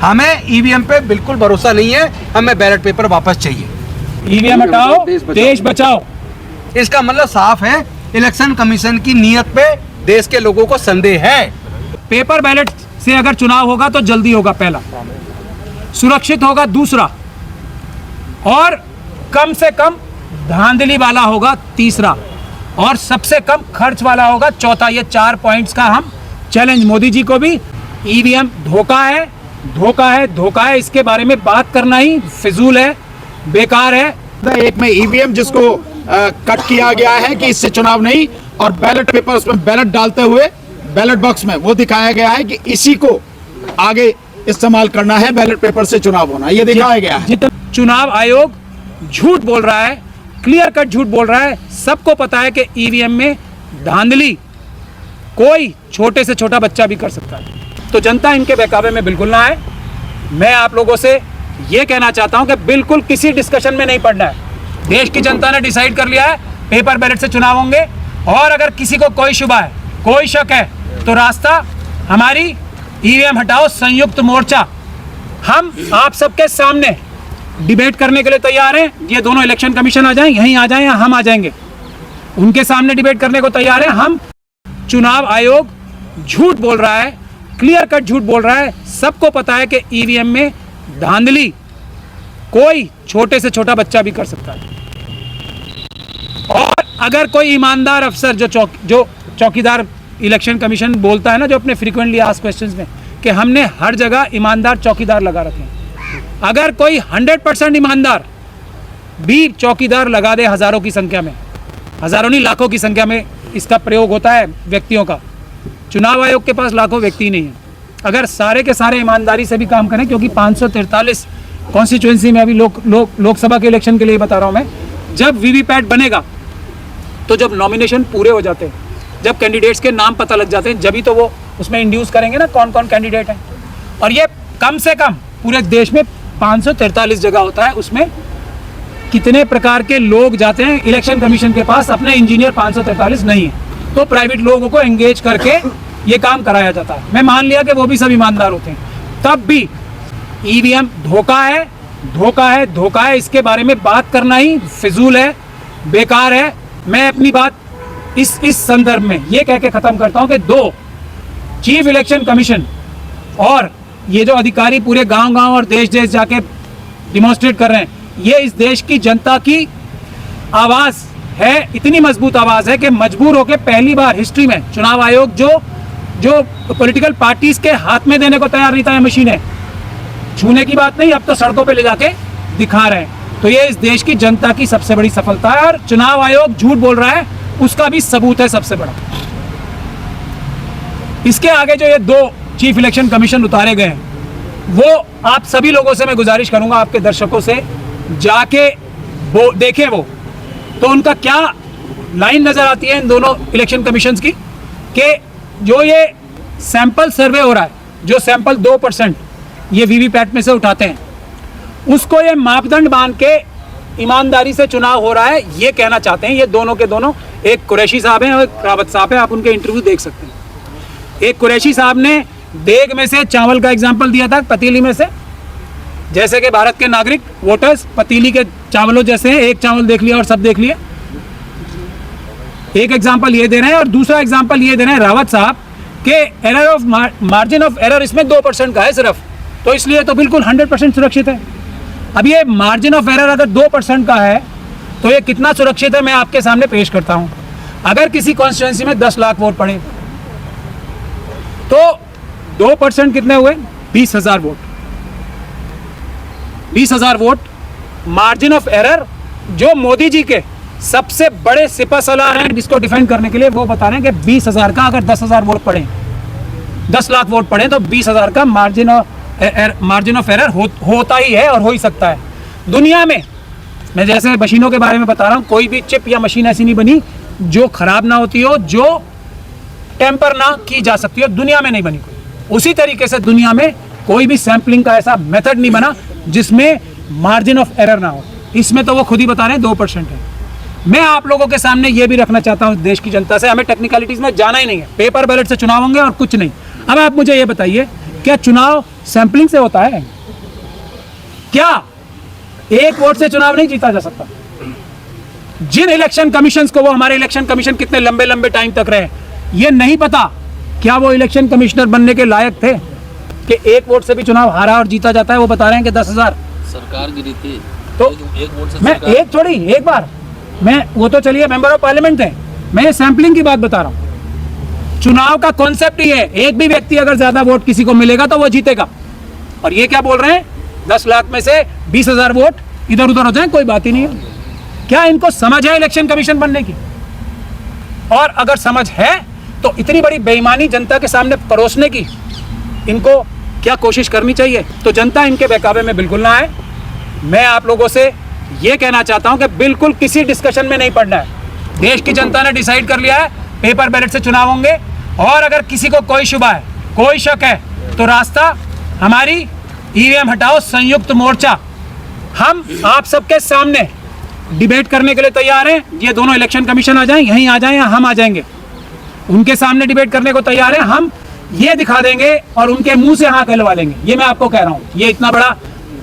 हमें ईवीएम पे बिल्कुल भरोसा नहीं है, हमें बैलेट पेपर वापस चाहिए। ईवीएम हटाओ, देश बचाओ। इसका मतलब साफ है, इलेक्शन कमीशन की नीयत पे देश के लोगों को संदेह है। पेपर बैलेट से अगर चुनाव होगा तो जल्दी होगा, पहला, सुरक्षित होगा दूसरा, और कम से कम धांधली वाला होगा तीसरा, और सबसे कम खर्च वाला होगा चौथा। ये 4 पॉइंट्स का हम चैलेंज मोदी जी को भी। ईवीएम धोखा है, धोखा है, धोखा है, इसके बारे में बात करना ही फिजूल है, बेकार है। एक में ईवीएम जिसको कट किया गया है कि इससे चुनाव नहीं, और बैलेट पेपर उसमें बैलेट डालते हुए बैलेट बॉक्स में वो दिखाया गया है कि इसी को आगे इस्तेमाल करना है, बैलेट पेपर से चुनाव होना, ये दिखाया गया है। चुनाव आयोग झूठ बोल रहा है, क्लियर कट झूठ बोल रहा है। सबको पता है कि ईवीएम में धांधली कोई छोटे से छोटा बच्चा भी कर सकता है। तो जनता इनके बहकावे में बिल्कुल ना आए। मैं आप लोगों से ये कहना चाहता हूं कि बिल्कुल किसी डिस्कशन में नहीं पड़ना है। देश की जनता ने डिसाइड कर लिया है, पेपर बैलेट से चुनाव होंगे। और अगर किसी को कोई शुबा है, कोई शक है, तो रास्ता हमारी ईवीएम हटाओ संयुक्त मोर्चा, हम आप सबके सामने डिबेट करने के लिए तैयार हैं। ये दोनों इलेक्शन कमीशन आ जाएं, यहीं आ जाएं, या हम आ जाएंगे, उनके सामने डिबेट करने को तैयार हैं हम। चुनाव आयोग झूठ बोल रहा है, क्लियर कट झूठ बोल रहा है। सबको पता है कि ईवीएम में धांधली कोई छोटे से छोटा बच्चा भी कर सकता है। और अगर कोई ईमानदार अफसर जो चौकीदार इलेक्शन कमीशन बोलता है ना, जो अपने फ्रीक्वेंटली आस्क्ड क्वेश्चंस में, कि हमने हर जगह ईमानदार चौकीदार लगा रखे हैं, अगर कोई 100% ईमानदार भी चौकीदार लगा दे, हजारों की संख्या में, हजारों नहीं लाखों की संख्या में इसका प्रयोग होता है व्यक्तियों का। चुनाव आयोग के पास लाखों व्यक्ति नहीं है। अगर सारे के सारे ईमानदारी से भी काम करें, क्योंकि 543 कॉन्स्टिट्यूएंसी में अभी लोकसभा के इलेक्शन के लिए बता रहा हूं मैं, जब वीवीपैट बनेगा तो जब नॉमिनेशन पूरे हो जाते हैं, जब कैंडिडेट्स के नाम पता लग जाते हैं, जब ही तो वो उसमें इंड्यूस करेंगे ना कौन कौन कैंडिडेट है। और ये कम से कम पूरे देश में 543 जगह होता है, उसमें कितने प्रकार के लोग जाते हैं इलेक्शन कमीशन के पास, अपने इंजीनियर 543 नहीं है, तो प्राइवेट लोगों को एंगेज करके ये काम कराया जाता है। मैं मान लिया कि वो भी सब ईमानदार होते हैं, तब भी ईवीएम धोखा है, धोखा है, धोखा है, इसके बारे में बात करना ही फिजूल है, बेकार है। मैं अपनी बात इस संदर्भ में ये कह के खत्म करता हूं कि 2 चीफ इलेक्शन कमीशन और ये जो अधिकारी पूरे गांव-गांव और देश-देश जाके डिमॉन्स्ट्रेट कर रहे हैं, ये इस देश की जनता की आवाज है, इतनी मजबूत आवाज है कि मजबूर होकर पहली बार हिस्ट्री में चुनाव आयोग जो पॉलिटिकल पार्टीज के हाथ में देने को तैयार नहीं था, ये मशीनें छूने की बात नहीं, अब तो सड़कों पे ले जाके दिखा रहे हैं। तो ये इस देश की जनता की सबसे बड़ी सफलता है, और चुनाव आयोग झूठ बोल रहा है उसका भी सबूत है सबसे बड़ा। इसके आगे जो ये 2 चीफ इलेक्शन कमीशन उतारे गए हैं, वो आप सभी लोगों से मैं गुजारिश करूंगा, आपके दर्शकों से, जाके वो देखें, वो तो उनका क्या लाइन नजर आती है इन दोनों इलेक्शन कमीशंस की, कि जो ये सैंपल सर्वे हो रहा है, जो सैंपल 2% ये वीवीपैट में से उठाते हैं, उसको ये मापदंड मान के ईमानदारी से चुनाव हो रहा है, ये कहना चाहते हैं ये दोनों के दोनों। एक कुरैशी साहब हैं और एक रावत साहब हैं, आप उनके इंटरव्यू देख सकते हैं। एक कुरैशी साहब ने देग में से चावल का एग्जाम्पल दिया था, पतीली में से, जैसे कि भारत के नागरिक वोटर्स पतीली के चावलों जैसे हैं, एक चावल देख लिया और सब देख लिए। एक एग्जाम्पल ये दे रहे हैं, और दूसरा एग्जाम्पल ये दे रहे हैं रावत साहब के error of margin of error इसमें 2% का है सिर्फ, तो इसलिए तो बिल्कुल 100% सुरक्षित है। अब ये मार्जिन ऑफ एरर अगर 2% का है तो ये कितना सुरक्षित है, मैं आपके सामने पेश करता हूं। अगर किसी कॉन्स्टिट्यूएंसी में 10 लाख वोट पड़े तो 2% कितने हुए, 20,000 vote. 20,000 vote margin of error, जो मोदी जी के सबसे बड़े सिपहसालार हैं जिसको डिफेंड करने के लिए, वो बता रहे हैं कि 20,000 का अगर 10,000 वोट पड़े, 10 लाख वोट पड़े, तो 20,000 का मार्जिन ऑफ एरर होता ही है और हो ही सकता है। दुनिया में मैं जैसे मशीनों के बारे में बता रहा हूँ, कोई भी चिप या मशीन ऐसी नहीं बनी जो खराब ना होती हो, जो टेम्पर ना की जा सकती हो, दुनिया में नहीं बनी कोई। उसी तरीके से दुनिया में कोई भी सैंपलिंग का ऐसा मेथड नहीं बना जिसमें मार्जिन ऑफ एरर ना हो। इसमें तो वो खुद ही बता रहे हैं 2% है। मैं आप लोगों के सामने ये भी रखना चाहता हूँ देश की जनता से, हमें टेक्निकलिटीज में जाना ही नहीं है, पेपर बैलेट से चुनाव होंगे और कुछ नहीं। अब आप मुझे ये बताइए क्या चुनाव सैंपलिंग से होता है? क्या एक वोट से चुनाव नहीं जीता जा सकता? जिन इलेक्शन कमीशंस को, वो हमारे इलेक्शन कमीशन कितने लंबे लंबे टाइम तक रहे, ये नहीं पता क्या वो इलेक्शन कमिश्नर बनने के लायक थे कि एक वोट से भी चुनाव हारा और जीता जाता है? वो बता रहे हैं कि 10,000 सरकार गिरी थी तो एक वोट से मैं सरकार- एक थोड़ी एक बार, मैं वो तो चलिए मेंबर ऑफ पार्लियामेंट है, मैं ये सैंपलिंग की बात बता रहा हूं। चुनाव का कॉन्सेप्ट ही है, एक भी व्यक्ति अगर ज्यादा वोट किसी को मिलेगा तो वो जीतेगा। और ये क्या बोल रहे हैं, 10 लाख में से 20,000 वोट इधर उधर हो जाए, कोई बात ही नहीं है। क्या इनको समझ है इलेक्शन कमीशन बनने की? और अगर समझ है तो इतनी बड़ी बेईमानी जनता के सामने परोसने की इनको क्या कोशिश करनी चाहिए? तो जनता इनके बहकावे में बिल्कुल ना आए। मैं आप लोगों से ये कहना चाहता हूं कि बिल्कुल किसी डिस्कशन में नहीं पड़ना है। देश की जनता ने डिसाइड कर लिया है पेपर बैलेट से चुनाव होंगे, और अगर किसी को कोई शुबा है, कोई शक है, तो रास्ता हमारी ईवीएम हटाओ संयुक्त मोर्चा, हम आप सबके सामने डिबेट करने के लिए तैयार हैं। ये दोनों इलेक्शन कमीशन आ जाएं, यहीं आ जाएं, या हम आ जाएंगे, उनके सामने डिबेट करने को तैयार हैं। हम ये दिखा देंगे और उनके मुंह से हाथ हिलवा लेंगे। ये मैं आपको कह रहा हूं, ये इतना बड़ा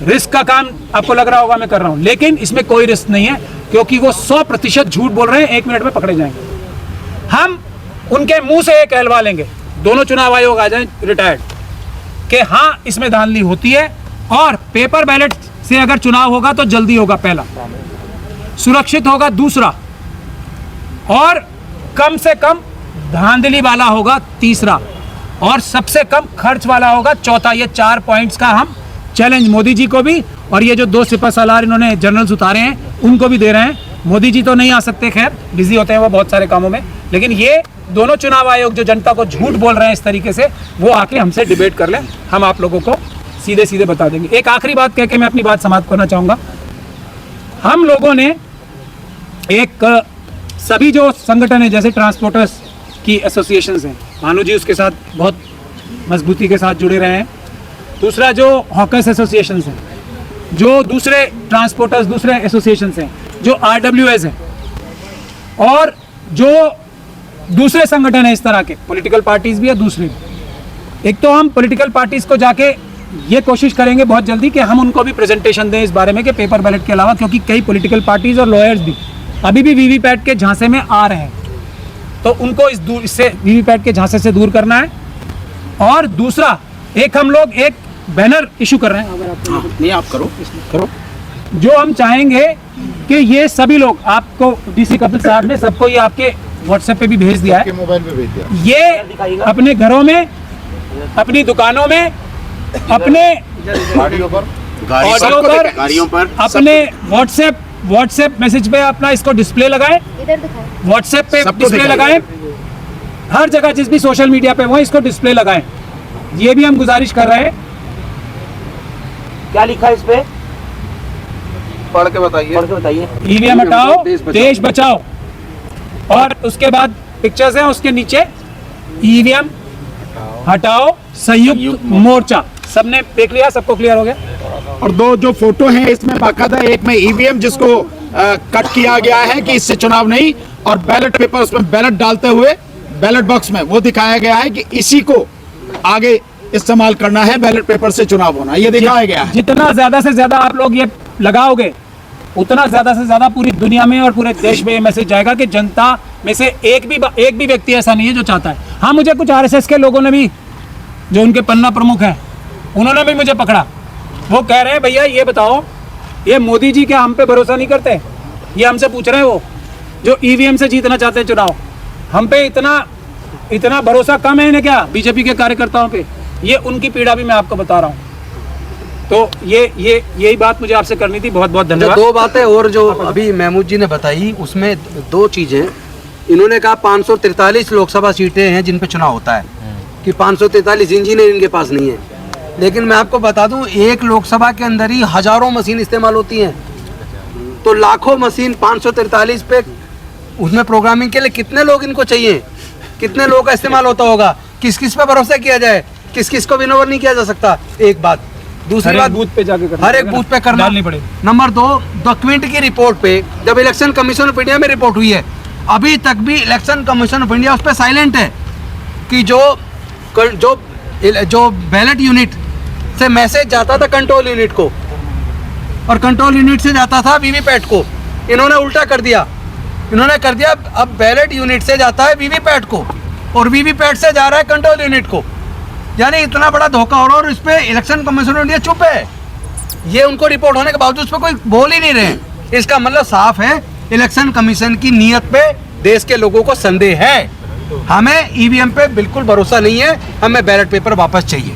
रिस्क का काम आपको लग रहा होगा मैं कर रहा हूं, लेकिन इसमें कोई रिस्क नहीं है, क्योंकि वो 100% झूठ बोल रहे हैं, 1 मिनट में पकड़े जाएंगे। हम उनके मुंह से ये कहलवा लेंगे, दोनों चुनाव आयोग आ जाए रिटायर्ड, कि हाँ इसमें धांधली होती है, और पेपर बैलेट से अगर चुनाव होगा तो जल्दी होगा, पहला सुरक्षित होगा, दूसरा और कम से कम धांधली वाला होगा, तीसरा और सबसे कम खर्च वाला होगा, चौथा। ये 4 पॉइंट्स का हम चैलेंज मोदी जी को भी, और ये जो 2 सिपह सालार इन्होंने जनरल्स उतारे हैं उनको भी दे रहे हैं। मोदी जी तो नहीं आ सकते, खैर बिजी होते हैं वो बहुत सारे कामों में, लेकिन ये दोनों चुनाव आयोग जो जनता को झूठ बोल रहे हैं इस तरीके से, वो आके हमसे डिबेट कर लें, हम आप लोगों को सीधे सीधे बता देंगे। एक आखिरी बात कह के मैं अपनी बात समाप्त करना चाहूँगा। हम लोगों ने एक सभी जो संगठन है, जैसे ट्रांसपोर्टर्स की एसोसिएशंस हैं, भानु जी उसके साथ बहुत मजबूती के साथ जुड़े रहे हैं। दूसरा जो हॉकर्स एसोसिएशंस हैं, जो दूसरे ट्रांसपोर्टर्स, दूसरे एसोसिएशंस हैं, जो RWS हैं, और जो दूसरे संगठन है इस तरह के, पॉलिटिकल पार्टीज भी है दूसरे भी। एक तो हम पॉलिटिकल पार्टीज को जाके ये कोशिश करेंगे बहुत जल्दी कि हम उनको भी प्रेजेंटेशन दें इस बारे में कि पेपर बैलेट के अलावा, क्योंकि कई पॉलिटिकल पार्टीज और लॉयर्स भी अभी भी वीवीपैट के झांसे में आ रहे हैं, तो उनको इससे वीवीपैट के झांसे से दूर करना है। और दूसरा, एक हम लोग एक बैनर इशू कर रहे हैं, अगर आप नहीं आप करो जो हम चाहेंगे कि ये सभी लोग, आपको DC कपिल साहब ने सबको ये आपके व्हाट्सएप पे भी भेज दिया है, मोबाइल पे भेज दिया, ये अपने घरों में, अपनी दुकानों में, अपने गाड़ियों पर, गाड़ियों पर, अपने व्हाट्सएप मैसेज पे अपना इसको डिस्प्ले लगाएं, इधर दिखाओ, व्हाट्सएप पे सबको डिस्प्ले दिखाइए। लगाएं, हर जगह जिस भी सोशल मीडिया पे वो इसको डिस्प्ले लगाएं। ये भी हम गुजारिश कर रहे हैं। क्या लिखा है इस पे? पढ़ के बताइए। पढ़ के बताइए। ईवीएम हटाओ, देश बचाओ। देश बचाओ, और उसके बाद पिक्चर्स हैं, उसके नीचे ईवीएम हटाओ संयुक्त मोर्चा। सबने देख लिया, सबको क्लियर हो गया? और 2 जो फोटो हैं इसमें बाकायदा, एक में ईवीएम जिसको कट किया गया है कि इससे चुनाव नहीं, और बैलेट पेपर उसमें बैलेट डालते हुए बैलेट बॉक्स में वो दिखाया गया है कि इसी को आगे इस्तेमाल करना है, बैलेट पेपर से चुनाव होना, ये दिखाया गया है। जितना ज्यादा से ज्यादा आप लोग ये लगाओगे, उतना ज्यादा से ज्यादा पूरी दुनिया में और पूरे देश में ये मैसेज जाएगा कि जनता में से एक भी व्यक्ति ऐसा नहीं है जो चाहता है। हाँ, मुझे कुछ RSS के लोगों ने भी, जो उनके पन्ना प्रमुख हैं, उन्होंने भी मुझे पकड़ा। वो कह रहे हैं भैया ये बताओ, ये मोदी जी क्या हम पे भरोसा नहीं करते? ये हमसे पूछ रहे हैं, वो जो ईवीएम से जीतना चाहते हैं चुनाव, हम पे इतना भरोसा कम है इन्हें क्या, बीजेपी के कार्यकर्ताओं पे? ये उनकी पीड़ा भी मैं आपको बता रहा हूँ। तो यही बात मुझे आपसे करनी थी। बहुत बहुत धन्यवाद। 2 बातें और जो अभी महमूद जी ने बताई, उसमें 2 चीजें। इन्होंने कहा 543 लोकसभा सीटें हैं जिन पे चुनाव होता है, कि 543 इंजीनियर इनके पास नहीं है। लेकिन मैं आपको बता दूं, एक लोकसभा के अंदर ही हजारों मशीन इस्तेमाल होती हैं, तो लाखों मशीन 543 पे, उसमें प्रोग्रामिंग के लिए कितने लोग इनको चाहिए, कितने लोग का इस्तेमाल होता होगा, किस किस पे भरोसा किया जाए, किस किस को विनोवर नहीं किया जा सकता। एक बात। दूसरी बात, बूथ पे जाके करना, हर एक बूथ पे करना डालनी पड़ेगी। नंबर 2, क्विंट की रिपोर्ट पे जब इलेक्शन कमीशन ऑफ इंडिया में रिपोर्ट हुई है, अभी तक भी इलेक्शन कमीशन ऑफ इंडिया उस पर साइलेंट है कि जो जो बैलेट यूनिट से मैसेज जाता था कंट्रोल यूनिट को और कंट्रोल यूनिट से जाता था वीवीपैट को, इन्होंने उल्टा कर दिया। इन्होंने कर दिया अब बैलेट यूनिट से जाता है वीवीपैट को और वीवीपैट से जा रहा है कंट्रोल यूनिट को। यानी इतना बड़ा धोखा हो रहा है और इस पे इलेक्शन कमीशन ऑफ इंडिया चुप है। ये उनको रिपोर्ट होने के बावजूद उस पर कोई बोल ही नहीं रहे हैं। इसका मतलब साफ है, इलेक्शन कमीशन की नीयत पे देश के लोगों को संदेह है। हमें ईवीएम पे बिल्कुल भरोसा नहीं है, हमें बैलेट पेपर वापस चाहिए।